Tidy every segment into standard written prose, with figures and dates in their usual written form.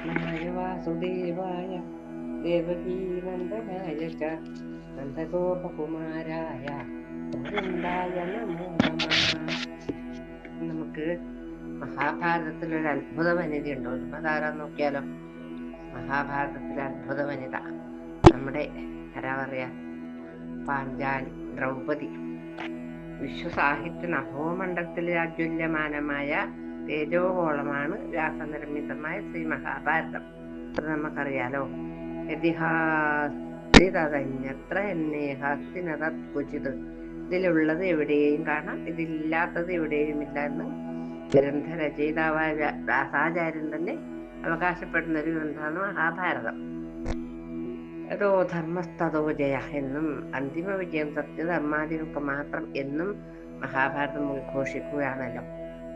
കൃഷ്ണായ വാസുദേവായ ദേവകീനന്ദനായ ച നന്ദഗോപകുമാരായ ഗോവിന്ദായ നമോ നമഃ. നമുക്ക് മഹാഭാരതത്തിലൊരു അത്ഭുത വനിത ഉണ്ടോ? അതാരാന്ന് നോക്കിയാലോ. മഹാഭാരതത്തിലെ അത്ഭുത വനിത നമ്മുടെ ആരാ പറയാ, പാഞ്ചാലി, ദ്രൗപദി. വിശ്വസാഹിത്യ നഭോമണ്ഡലത്തിലെ അത്യുല്യമാനമായ തേജോഗോളമാണ് വ്യാസനിർമ്മിതമായ ശ്രീ മഹാഭാരതം. അത് നമുക്കറിയാലോ. ഇതിഹാസതഞ്ഞത്ര എന്നെ ഹസ്തിനതത്കുചിത്. ഇതിലുള്ളത് എവിടെയും കാണാം, ഇതില്ലാത്തത് എവിടെയും ഇല്ല എന്ന് ഗ്രന്ഥരചയിതാവായ വ്യാസാചാര്യൻ തന്നെ അവകാശപ്പെടുന്ന ഒരു ഗ്രന്ഥമാണ് മഹാഭാരതം. ഏതോ ധർമ്മസ്തോ ജയ എന്നും അന്തിമ വിജയം സത്യധർമാദികൾക്ക് മാത്രം എന്നും മഹാഭാരതം ഉദ്ഘോഷിക്കുകയാണല്ലോ.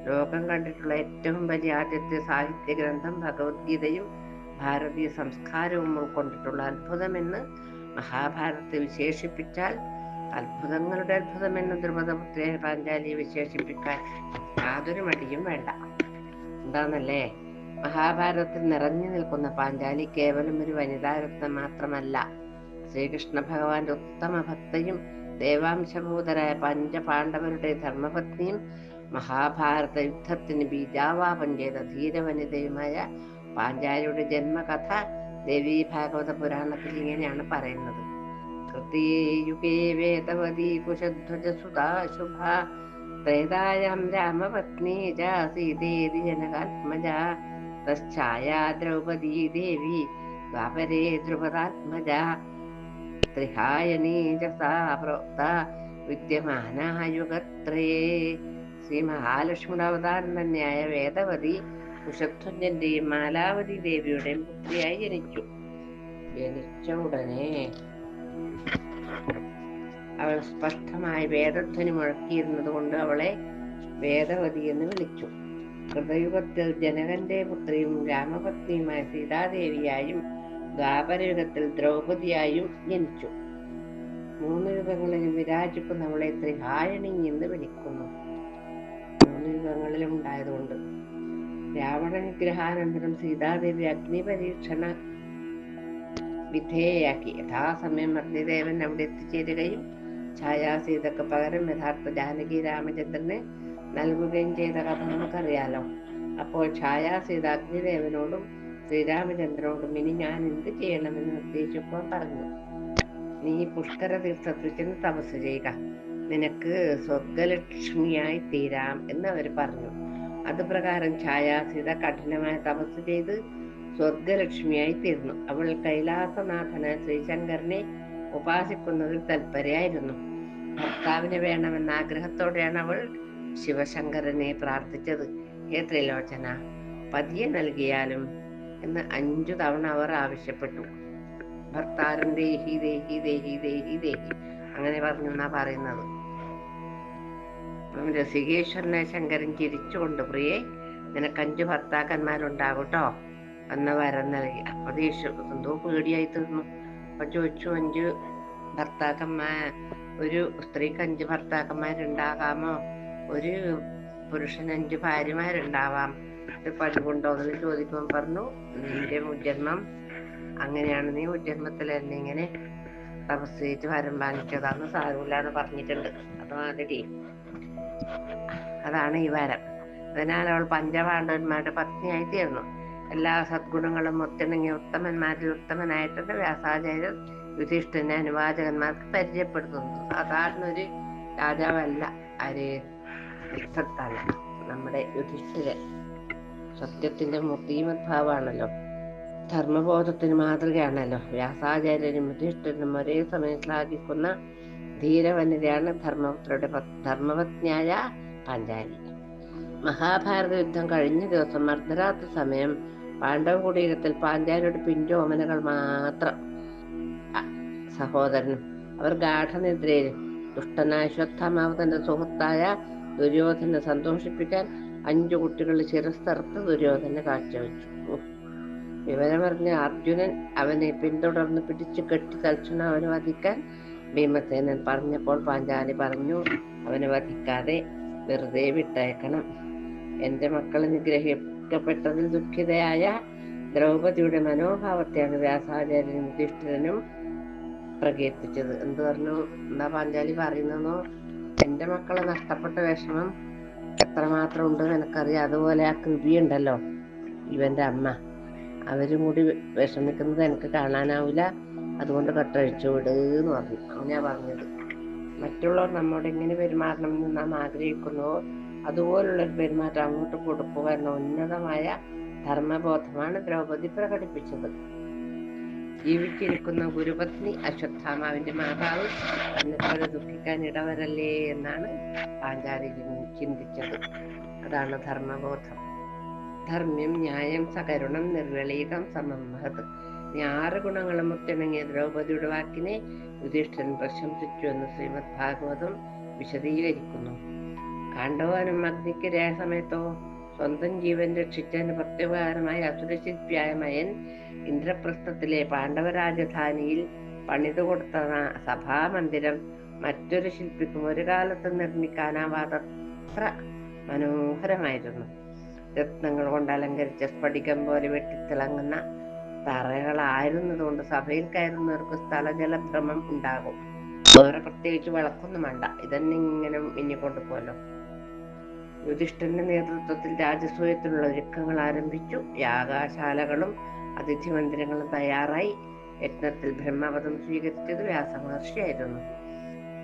ലോകം കണ്ടിട്ടുള്ള ഏറ്റവും വലിയ ആദ്യത്തെ സാഹിത്യ ഗ്രന്ഥം ഭഗവത്ഗീതയും ഭാരതീയ സംസ്കാരവും ഉൾക്കൊണ്ടിട്ടുള്ള അത്ഭുതമെന്ന് മഹാഭാരതത്തെ വിശേഷിപ്പിച്ചാൽ അത്ഭുതങ്ങളുടെ അത്ഭുതമെന്ന് ദ്രുപദപുത്രിയായ പാഞ്ചാലിയെ വിശേഷിപ്പിക്കാൻ യാതൊരു മടിയും വേണ്ട. എന്താന്നല്ലേ, മഹാഭാരതത്തിൽ നിറഞ്ഞു നിൽക്കുന്ന പാഞ്ചാലി കേവലം ഒരു വനിതാരത്നം മാത്രമല്ല, ശ്രീകൃഷ്ണ ഭഗവാന്റെ ഉത്തമ ഭക്തയും ദേവാംശഭൂതരായ പഞ്ചപാണ്ഡവരുടെ ധർമ്മപത്നിയും മഹാഭാരത യുദ്ധത്തിന് ബീജാവാപം ചെയ്ത ധീരവനിതയുമായ പാഞ്ചാലിയുടെ ജന്മകഥ ദേവീ ഭാഗവത പുരാണത്തിൽ ഇങ്ങനെയാണ് പറയുന്നത്. കൃതീയുഗേ വേദവതി കുശധ്വജസുതാ ശുഭ ത്രേതായാം രാമപത്നി സീതേതി ജനകാത്മജ തശ്ഛായാ ദ്രൗപദീ ദേവി ദ്വാപരേ ദ്രുപദാത്മജ ത്രിഹായനീ ച സാ പ്രോക്ത വിദ്യമാനാ യുഗത്രയേ. ശ്രീ മഹാലക്ഷ്മിയുടെ അവതാരം തന്നെയായ വേദവതി കുശധ്വജന്റെയും മാലാവതി ദേവിയുടെയും പുത്രിയായി ജനിച്ചു. ജനിച്ച ഉടനെ അവൾ സ്പഷ്ടമായി വേദധ്വനി മുഴക്കിയിരുന്നത് കൊണ്ട് അവളെ വേദവതി എന്ന് വിളിച്ചു. കൃതയുഗത്തിൽ ജനകന്റെ പുത്രിയും രാമപത്നിയുമായ സീതാദേവിയായും ദ്വാപരയുഗത്തിൽ ദ്രൗപദിയായും ജനിച്ചു. 3 യുഗങ്ങളിലും വിരാജിക്കുന്നവളെ ത്രിഹായണി എന്ന് വിളിക്കുന്നു. 3 യുഗങ്ങളിലും ഉണ്ടായതുകൊണ്ട്. രാവണ നിഗ്രഹാനന്തരം സീതാദേവി അഗ്നി പരീക്ഷണ വിധേയയാക്കി. യഥാസമയം അഗ്നിദേവൻ അവിടെ എത്തിച്ചേരുകയും ഛായാസീതക്ക് പകരം യഥാർത്ഥ ജാനകി രാമചന്ദ്രനെ നൽകുകയും ചെയ്ത കഥ നമുക്കറിയാലോ. അപ്പോൾ ഛായാസീത അഗ്നിദേവനോടും ശ്രീരാമചന്ദ്രനോടും ഇനി ഞാൻ എന്ത് ചെയ്യണമെന്ന് നിർദ്ദേശിക്കുവാൻ പറഞ്ഞു. നീ പുഷ്കര തീർത്ഥത്തിൽ ചെന്ന് തപസ് ചെയ്യുക, നിനക്ക് സ്വർഗലക്ഷ്മിയായി തീരാം എന്ന് അവർ പറഞ്ഞു. അതുപ്രകാരം ഛായാസീത കഠിനമായ തപസ് ചെയ്ത് സ്വർഗലക്ഷ്മിയായി തീർന്നു. അവൾ കൈലാസനാഥനായ ശ്രീശങ്കരനെ ഉപാസിക്കുന്നതിൽ തൽപരയായിരുന്നു. ഭർത്താവിന് വേണമെന്ന ആഗ്രഹത്തോടെയാണ് അവൾ ശിവശങ്കരനെ പ്രാർത്ഥിച്ചത്. ഹേ ത്രിലോചന, പതിയെ നൽകിയാലും എന്ന് 5 തവണ അവർ ആവശ്യപ്പെട്ടു. ഭർത്താരം ദേഹി ദേഹി ദേഹി ദേഹി ദേഹി അങ്ങനെ പറഞ്ഞു എന്നാ പറയുന്നത്. രസികേശ്വരനെ ശങ്കരൻ ചിരിച്ചുകൊണ്ട്, പ്രിയെ, നിനക്ക് 5 ഭർത്താക്കന്മാരുണ്ടാകൂട്ടോ എന്ന വരം നൽകി. അപ്പൊ എന്തോ പേടിയായി തീർന്നു. അപ്പൊ ചോദിച്ചു, 5 ഒരു സ്ത്രീക്ക് 5 ഭർത്താക്കന്മാരുണ്ടാകാമോ? ഒരു പുരുഷൻ 5 ഭാര്യമാരുണ്ടാവാം, ഇത് പതിവുണ്ടോ എന്ന് ചോദിക്കുമ്പോൾ പറഞ്ഞു, നിന്റെ മുജ്ജന്മം അങ്ങനെയാണ്, നീ മുജ്ജന്മത്തിൽ എന്നെ ഇങ്ങനെ തപസ് ചെയ്ത് വരം വാങ്ങിച്ചതാന്ന് സാരമില്ല എന്ന് പറഞ്ഞിട്ടുണ്ട്. അതുമാതിരി അതാണ് ഈ വരം. അതിനാൽ അവൾ പഞ്ചപാണ്ഡവന്മാരുടെ പത്നിയായി തീർന്നു. എല്ലാ സദ്ഗുണങ്ങളും ഒത്തിണങ്ങിയ ഉത്തമന്മാരിൽ ഉത്തമനായിട്ടുണ്ട് വ്യാസാചാര്യർ യുധിഷ്ഠിരനെ അനുവാചകന്മാർക്ക് പരിചയപ്പെടുത്തുന്നു. സാധാരണ ഒരു രാജാവല്ല, യുദ്ധത്തല്ല, നമ്മുടെ യുധിഷ്ഠിരൻ സത്യത്തിന്റെ മൂർത്തിമദ്ഭാവാണല്ലോ, ധർമ്മബോധത്തിന് മാതൃകയാണല്ലോ. വ്യാസാചാര്യനും യുധിഷ്ഠിരനും ഒരേ സമയം ശ്ലാഘിക്കുന്ന ധീരവനിതയാണ് ധർമ്മപത്നിയായ പാഞ്ചാലി. മഹാഭാരത യുദ്ധം കഴിഞ്ഞ ദിവസം അർദ്ധരാത്രി സമയം പാണ്ഡവ കുടീരത്തിൽ പാഞ്ചാലിയുടെ പിഞ്ചോമനകൾ മാത്രം സഹോദരനും. അവർ ഗാഠനിദ്രയിലും. ദുഷ്ടനായ അശ്വത്ഥാമാവ് തന്റെ സുഹൃത്തായ ദുര്യോധനെ സന്തോഷിപ്പിക്കാൻ 5 കുട്ടികളുടെ ശിരസ്തറുത്ത് ദുര്യോധനെ കാഴ്ചവെച്ചു. വിവരമറിഞ്ഞ അർജുനൻ അവനെ പിന്തുടർന്ന് പിടിച്ചു കെട്ടി തൽക്ഷണം അവനെ വധിക്കാൻ ഭീമസേനൻ പറഞ്ഞപ്പോൾ പാഞ്ചാലി പറഞ്ഞു, അവനെ വധിക്കാതെ വെറുതെ വിട്ടയക്കണം. എന്റെ മക്കൾ നിഗ്രഹിക്കപ്പെട്ടതിൽ ദുഃഖിതയായ ദ്രൗപദിയുടെ മനോഭാവത്തെയാണ് വ്യാസാചാര്യനും യുധിഷ്ഠിരനും പ്രകീർത്തിച്ചത്. എന്ത് പറഞ്ഞു? എന്താ പാഞ്ചാലി പറയുന്നോ? എന്റെ മക്കളെ നഷ്ടപ്പെട്ട വിഷമം എത്രമാത്രം ഉണ്ടെന്ന് എനിക്കറിയാം. അതുപോലെ ആ കൃപിയുണ്ടല്ലോ, ഇവന്റെ അമ്മ, അവരും കൂടി വിഷമിക്കുന്നത് എനിക്ക് കാണാനാവില്ല. അതുകൊണ്ട് കട്ടഴിച്ചു വിടുന്ന് പറഞ്ഞു. അങ്ങനെയാ പറഞ്ഞത്. മറ്റുള്ളവർ നമ്മോട് എങ്ങനെ പെരുമാറണമെന്ന് നാം ആഗ്രഹിക്കുന്നുവോ അതുപോലുള്ളൊരു പെരുമാറ്റം അങ്ങോട്ട് കൊടുക്കുക എന്ന ഉന്നതമായ ധർമ്മബോധമാണ് ദ്രൗപദി പ്രകടിപ്പിച്ചത്. ജീവിച്ചിരിക്കുന്ന ഗുരുപത്നി അശ്വത്ഥാമാവിന്റെ മാതാവ് തന്നെപ്പോലെ ദുഃഖിക്കാൻ ഇടവരല്ലേ എന്നാണ് പാഞ്ചാലി ചിന്തിച്ചത്. അതാണ് ധർമ്മബോധം. ധർമ്മ്യം ന്യായം സകരുണം നിർവളീകം സമംഹത്. ഈ 6 ഗുണങ്ങളും ഒത്തിണങ്ങിയ ദ്രൗപദിയുടെ വാക്കിനെ യുധിഷ്ഠിരൻ പ്രശംസിച്ചു എന്ന് ശ്രീമദ് ഭാഗവതം വിശദീകരിക്കുന്നു. കാണ്ഡവാനും അഗ്നിക്കിരയായ സമയത്തോ സ്വന്തം ജീവൻ രക്ഷിച്ചതിന് പ്രത്യുപകാരമായ അസുരശില്പിയായ മയൻ ഇന്ദ്രപ്രസ്ഥത്തിലെ പാണ്ഡവ രാജധാനിയിൽ പണിതു കൊടുത്ത സഭാമന്ദിരം മറ്റൊരു ശില്പിക്കും ഒരു കാലത്ത് നിർമ്മിക്കാനാവാതത്ര മനോഹരമായിരുന്നു. രത്നങ്ങൾ കൊണ്ട് അലങ്കരിച്ച സ്ഫടികം പോലെ വെട്ടിത്തിളങ്ങുന്ന തറകളായിരുന്നതുകൊണ്ട് സഭയിൽ കയറുന്നവർക്ക് സ്ഥലജലഭ്രമം ഉണ്ടാകും. വേറെ പ്രത്യേകിച്ച് വിളക്കൊന്നും വേണ്ട, ഇതന്നെ ഇങ്ങനെ മിന്നിക്കൊണ്ടുപോലോ. യുധിഷ്ഠിരന്റെ നേതൃത്വത്തിൽ രാജസൂയത്തിനുള്ള ഒരുക്കങ്ങൾ ആരംഭിച്ചു. യാഗശാലകളും അതിഥി മന്ദിരങ്ങളും തയ്യാറായി. യജ്ഞത്തിൽ ബ്രഹ്മപദം സ്വീകരിച്ചത് വ്യാസമഹർഷിയായിരുന്നു.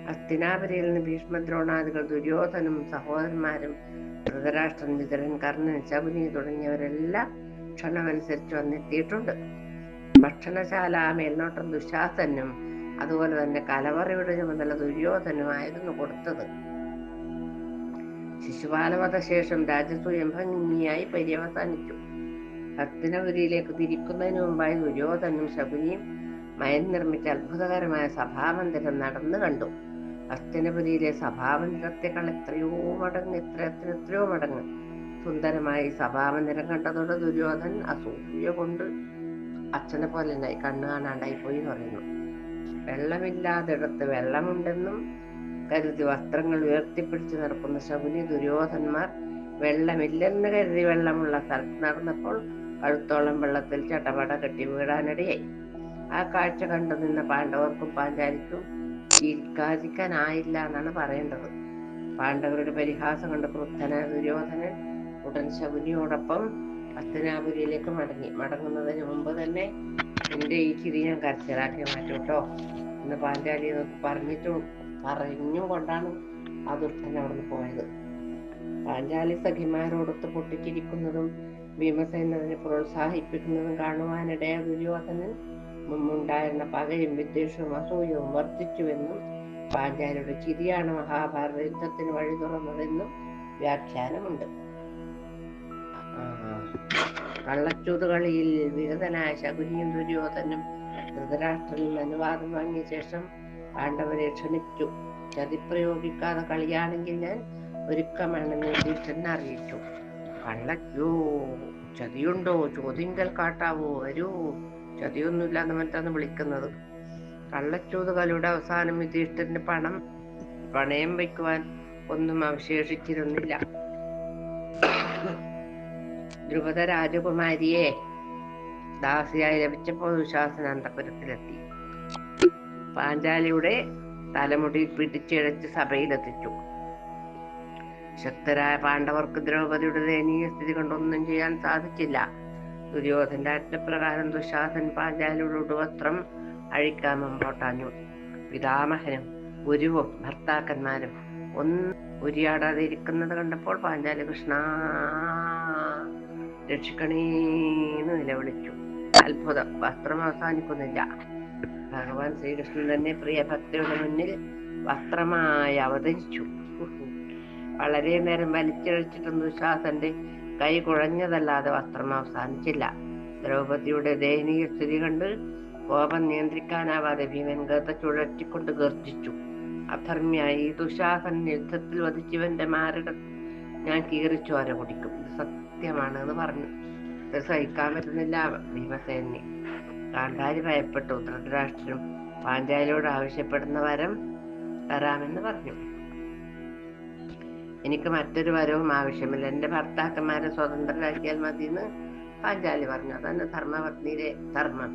ഹസ്തിനാപുരിയിൽ നിന്ന് ഭീഷ്മദ്രോണാദികൾ, ദുര്യോധനും സഹോദരന്മാരും, ധൃതരാഷ്ട്രൻ, വിതുരൻ, കർണൻ, ശകുനി തുടങ്ങിയവരെല്ലാം ക്ഷണമനുസരിച്ച് വന്നെത്തിയിട്ടുണ്ട്. ഭക്ഷണശാല മേൽനോട്ടം ദുശാസനും അതുപോലെ തന്നെ കലവറയുടെ ചുമതല ദുര്യോധനുമായിരുന്നു കൊടുത്തത്. ശിശുപാലവധ ശേഷം രാജസൂയം ഭംഗിയായി പര്യവസാനിച്ചു. ഹസ്തിനപുരിയിലേക്ക് തിരിക്കുന്നതിന് മുമ്പായി ദുര്യോധനും ശകുനിയും മയൻ നിർമ്മിച്ച അത്ഭുതകരമായ സഭാമന്ദിരം നടന്നു കണ്ടു. ഹസ്തിനപുരിയിലെ സഭാമന്ദിരത്തെക്കാൾ എത്രയോ മടങ്ങ് സുന്ദരമായി സഭാമന്ദിരം കണ്ടതോടെ ദുര്യോധൻ അസൂയ കൊണ്ട് അച്ഛനെ പോലെ കണ്ണു കാണാണ്ടായി പോയി എന്ന് പറയുന്നു. വെള്ളമില്ലാതിടത്ത് വെള്ളമുണ്ടെന്നും കരുതി വസ്ത്രങ്ങൾ ഉയർത്തിപ്പിടിച്ചു നടക്കുന്ന ശകുനി ദുര്യോധന്മാർ വെള്ളമില്ലെന്ന് കരുതി വെള്ളമുള്ള സ്ഥലത്ത് നടന്നപ്പോൾ കഴുത്തോളം വെള്ളത്തിൽ ചട്ടപട കെട്ടി വീഴാനിടയായി. ആ കാഴ്ച കണ്ടു നിന്ന പാണ്ഡവർക്കും പാഞ്ചാലിക്കും ചിരിക്കാതിരിക്കാനായില്ല എന്നാണ് പറയേണ്ടത്. പാണ്ഡവരുടെ പരിഹാസം കണ്ട് ക്രുദ്ധനായ ദുര്യോധനൻ ഉടൻ ശകുനിയോടൊപ്പം ഹസ്തിനാപുരിയിലേക്ക് മടങ്ങുന്നതിന് മുമ്പ് തന്നെ എന്റെ ഈ ചിരി ഞാൻ കരച്ചിലാക്കി മാറ്റൂട്ടോ എന്ന് പാഞ്ചാലി പറഞ്ഞുകൊണ്ടാണ് ആ ദുഷ്ടൻ അവിടുന്ന് പോയത്. പാഞ്ചാലി സഖിമാരോടൊത്ത് പൊട്ടിച്ചിരിക്കുന്നതും ഭീമസേനനെ പ്രോത്സാഹിപ്പിക്കുന്നതും കാണുവാനിടയ ദുര്യോധനൻ മുമ്പുണ്ടായിരുന്ന പകയും വിദ്വേഷവും അസൂയവും വർദ്ധിച്ചുവെന്നും പാഞ്ചാലിയുടെ ചിരിയാണ് മഹാഭാരത യുദ്ധത്തിന് വഴി തുറന്നതെന്നും വ്യാഖ്യാനമുണ്ട്. കള്ളച്ചൂതുകളിയിൽ വിരതനായ ശകുനിയും ദുര്യോധനും ധൃതരാഷ്ട്രനിൽ അനുവാദം വാങ്ങിയ ശേഷം പാണ്ഡവരെ ക്ഷണിച്ചു. ചതി പ്രയോഗിക്കാതെ കളിയാണെങ്കിൽ ഞാൻ ഒരുക്കമാണെന്ന് യുധിഷ്ഠിരൻ അറിയിച്ചു. ചതിയുണ്ടോ? ചോദ്യങ്ങൾ കാട്ടാവോ? വരൂ. ചതിയൊന്നുമില്ലാന്ന് മറ്റാണ് വിളിക്കുന്നത്. കള്ളച്ചൂതുകളുടെ അവസാനം യുധിഷ്ഠിരന് പണയം വയ്ക്കുവാൻ ഒന്നും അവശേഷിച്ചിരുന്നില്ല. ദ്രുപദ രാജകുമാരിയെ ദാസിയായി ലഭിച്ചപ്പോൾ ദുശാസന അന്തപുരത്തിലെത്തി. പാഞ്ചാലിയുടെ തലമുടി പിടിച്ചിഴച്ച് സഭയിലെത്തിച്ചു. ശക്തരായ പാണ്ഡവർക്ക് ദ്രൗപദിയുടെ ദയനീയ സ്ഥിതി കൊണ്ടൊന്നും ചെയ്യാൻ സാധിച്ചില്ല. ദുര്യോധന്റെ ആജ്ഞപ്രകാരം ദുശാസൻ പാഞ്ചാലിയുടെ ഉടുവസ്ത്രം അഴിക്കാൻ മുമ്പോട്ടാഞ്ഞു. പിതാമഹനും ഗുരുവും ഭർത്താക്കന്മാരും ഉരിയാടാതെ ഇരിക്കുന്നത് കണ്ടപ്പോൾ പാഞ്ചാലി കൃഷ്ണ രക്ഷിക്കണേന്ന് നിലവിളിച്ചു. അത്ഭുതം, വസ്ത്രം അവസാനിക്കുന്നില്ല. ഭഗവാൻ ശ്രീകൃഷ്ണൻ തന്നെ പ്രിയ ഭക്തരുടെ മുന്നിൽ വസ്ത്രമായി അവതരിച്ചു. വളരെ നേരം വലിച്ചിഴച്ചിട്ടും ദുശാസന്റെ കൈ കുഴഞ്ഞതല്ലാതെ വസ്ത്രം അവസാനിച്ചില്ല. ദ്രൗപദിയുടെ ദയനീയ സ്ഥിതി കണ്ട് കോപം നിയന്ത്രിക്കാനാവാതെ ഭീമൻ ഗത ചുഴറ്റിക്കൊണ്ട് ഗർജിച്ചു. അധർമ്മിയായി ദുശാസൻ യുദ്ധത്തിൽ വധിച്ചവന്റെ മാറിട ഞാൻ കീറിച്ചോര കുടിക്കും. ഇത് സത്യമാണ് എന്ന് പറഞ്ഞു. ഇത് സഹിക്കാൻ പറ്റുന്നില്ല ഭീമസേനെ. ഗാന്ധാരി ഭയപ്പെട്ടു. ധൃതരാഷ്ട്രനും പാഞ്ചാലിയോട് ആവശ്യപ്പെടുന്ന വരം തരാമെന്ന് പറഞ്ഞു. എനിക്ക് മറ്റൊരു വരവും ആവശ്യമില്ല. എന്റെ ഭർത്താക്കന്മാരെ സ്വതന്ത്രരാക്കിയാൽ മതിയെന്ന് പാഞ്ചാലി പറഞ്ഞു. അതന്നെ ധർമ്മപത്നിയുടെ ധർമ്മം.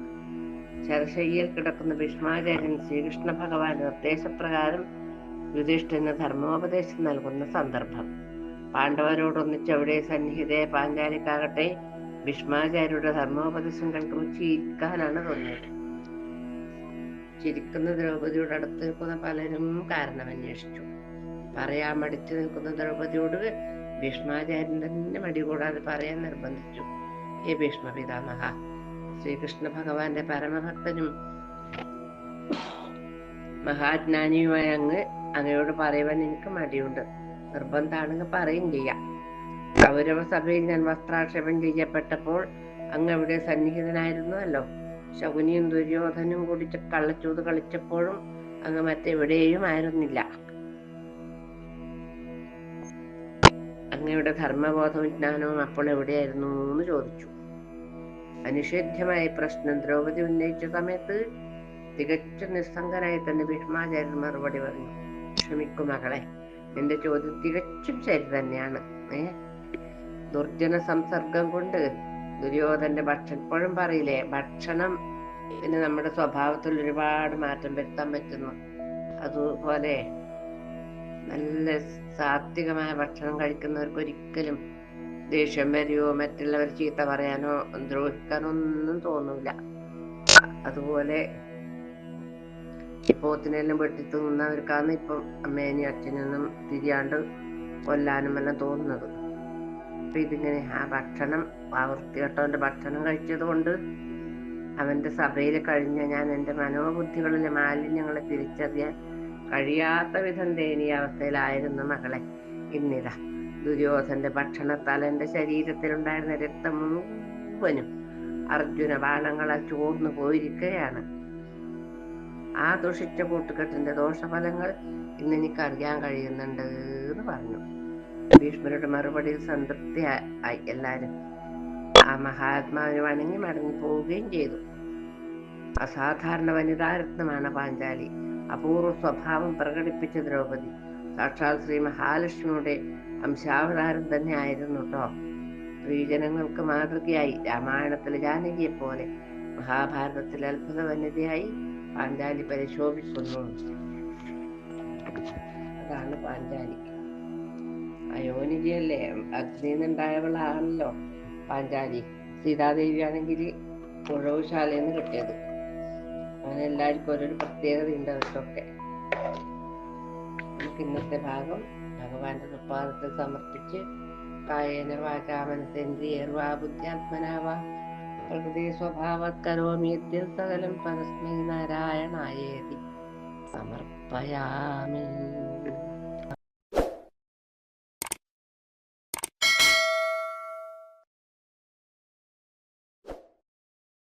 ശരശയ്യയിൽ കിടക്കുന്ന ഭീഷ്മാചാര്യൻ ശ്രീകൃഷ്ണ ഭഗവാൻ നിർദ്ദേശപ്രകാരം യുധിഷ്ഠിരന് ധർമ്മോപദേശം നൽകുന്ന സന്ദർഭം. പാണ്ഡവരോടൊന്നിച്ച് അവിടെ സന്നിഹിതയെ പാഞ്ചാലിക്കാകട്ടെ ഭീഷ്മാചാര്യരുടെ ധർമ്മോപദേശം കേൾക്കുമ്പോൾ ചിരിക്കാനാണ് തോന്നിയത്. ചിരിക്കുന്ന ദ്രൗപദിയോട് അടുത്ത് നിൽക്കുന്ന പലരും കാരണമന്വേഷിച്ചു. പറയാൻ മടിച്ചു നിൽക്കുന്ന ദ്രൗപദിയോട് ഭീഷ്മാചാര്യൻ തന്നെ മടി കൂടാതെ പറയാൻ നിർബന്ധിച്ചു. ഹേ ഭീഷ്മ പിതാമഹ, ശ്രീകൃഷ്ണ ഭഗവാന്റെ പരമഭക്തനും മഹാജ്ഞാനിയുമായ അങ്ങയോട് പറയുവാൻ എനിക്ക് മടിയുണ്ട്. നിർബന്ധമാണെങ്കിൽ പറയും ചെയ്യാം. കൗരവ സഭയിൽ ഞാൻ വസ്ത്രാക്ഷേപം ചെയ്യപ്പെട്ടപ്പോൾ അങ്ങ് അവിടെ സന്നിഹിതനായിരുന്നുവല്ലോ. ശകുനിയും ദുര്യോധനും കൂടി കള്ളച്ചൂത് കളിച്ചപ്പോഴും അങ്ങ് മറ്റെവിടെയും ആയിരുന്നില്ല. അങ്ങയുടെ ധർമ്മബോധവും ജ്ഞാനവും അപ്പോൾ എവിടെയായിരുന്നു എന്ന് ചോദിച്ചു. അനിഷേധ്യമായ പ്രശ്നം ദ്രൗപദി ഉന്നയിച്ച സമയത്ത് തികച്ചും നിസ്സംഗനായി തന്നെ ഭീഷ്മാചാര്യൻ മറുപടി പറഞ്ഞു. ക്ഷമിക്കും മകളെ, എന്റെ ചോദ്യം തികച്ചും ശരി തന്നെയാണ്. ദുർജന സംസർഗം കൊണ്ട് ദുര്യോധന്റെ ഭക്ഷണം ഇപ്പോഴും പറയില്ലേ, ഭക്ഷണം പിന്നെ നമ്മുടെ സ്വഭാവത്തിൽ ഒരുപാട് മാറ്റം വരുത്താൻ പറ്റുന്നു. അതുപോലെ നല്ല സാത്വികമായ ഭക്ഷണം കഴിക്കുന്നവർക്ക് ഒരിക്കലും ദേഷ്യം വരികയോ മറ്റുള്ളവർ ചീത്ത പറയാനോ ദ്രോഹിക്കാനോ ഒന്നും തോന്നൂല. അതുപോലെ പോത്തിനെല്ലാം വെട്ടി തിന്നുന്നവർക്കാണ് ഇപ്പം അമ്മേനെയും അച്ഛനൊന്നും തിരിയാണ്ട് കൊല്ലാനും എല്ലാം തോന്നുന്നത്. അപ്പൊ ഇതിങ്ങനെ ആ ഭക്ഷണം ആ വൃത്തികെട്ടവന്റെ ഭക്ഷണം കഴിച്ചത് കൊണ്ട് അവന്റെ സഭയിൽ കഴിഞ്ഞ ഞാൻ എന്റെ മനോബുദ്ധികളിലെ മാലിന്യങ്ങളെ തിരിച്ചറിയാൻ കഴിയാത്ത വിധം ദയനീയ അവസ്ഥയിലായിരുന്നു മകളെ. ഇന്നിതാ ദുര്യോധന്റെ ഭക്ഷണത്താൽ എന്റെ ശരീരത്തിലുണ്ടായിരുന്ന രക്തം മുഴുവനും അർജുന ബാണങ്ങളാൽ ചോർന്നു പോയിരിക്കുകയാണ്. ആ ദുഷിച്ച കൂട്ടുകെട്ടിന്റെ ദോഷഫലങ്ങൾ ഇന്ന് എനിക്ക് അറിയാൻ കഴിയുന്നുണ്ട് എന്ന് പറഞ്ഞു. ഭീഷ്മരുടെ മറുപടിയിൽ സംതൃപ്തി ആയി എല്ലാരും. ആ മഹാത്മാവിന് വണങ്ങി മടങ്ങി പോവുകയും ചെയ്തു. അസാധാരണ വനിതാരത്നമാണ് പാഞ്ചാലി. അപൂർവ സ്വഭാവം പ്രകടിപ്പിച്ച ദ്രൗപദി സാക്ഷാൽ ശ്രീ മഹാലക്ഷ്മിയുടെ അംശാവതാരം തന്നെ ആയിരുന്നു കേട്ടോ. സ്ത്രീജനങ്ങൾക്ക് മാതൃകയായി രാമായണത്തിലെ ജാനകിയെ പോലെ മഹാഭാരതത്തിലെ അത്ഭുത വനിതയായി പാഞ്ചാലി പരിശോഭിക്കുന്നു. അതാണ് പാഞ്ചാലി. അയോനിജിയല്ലേ, അഗ്നിയിൽ നിന്നുണ്ടായവളാണല്ലോ പാഞ്ചാലി. സീതാദേവി ആണെങ്കിൽ ഉഴവുശാലയിൽ കിട്ടിയത്. അങ്ങനെ എല്ലാവർക്കും ഓരോരു പ്രത്യേകത ഉണ്ട് അവർക്കൊക്കെ. നമുക്ക് ഇന്നത്തെ ഭാഗം ഭഗവാന്റെ തൃപ്പാദത്തിൽ സമർപ്പിച്ച് കായേന വാചാ മനസേന്ദ്രിയേർവാ ബുദ്ധ്യാത്മനാവാ പ്രകൃതി സ്വഭാവത് കരോമി യദ്യൽ സകലം പരസ്മൈ നാരായണായേതി സമർപ്പയാമി.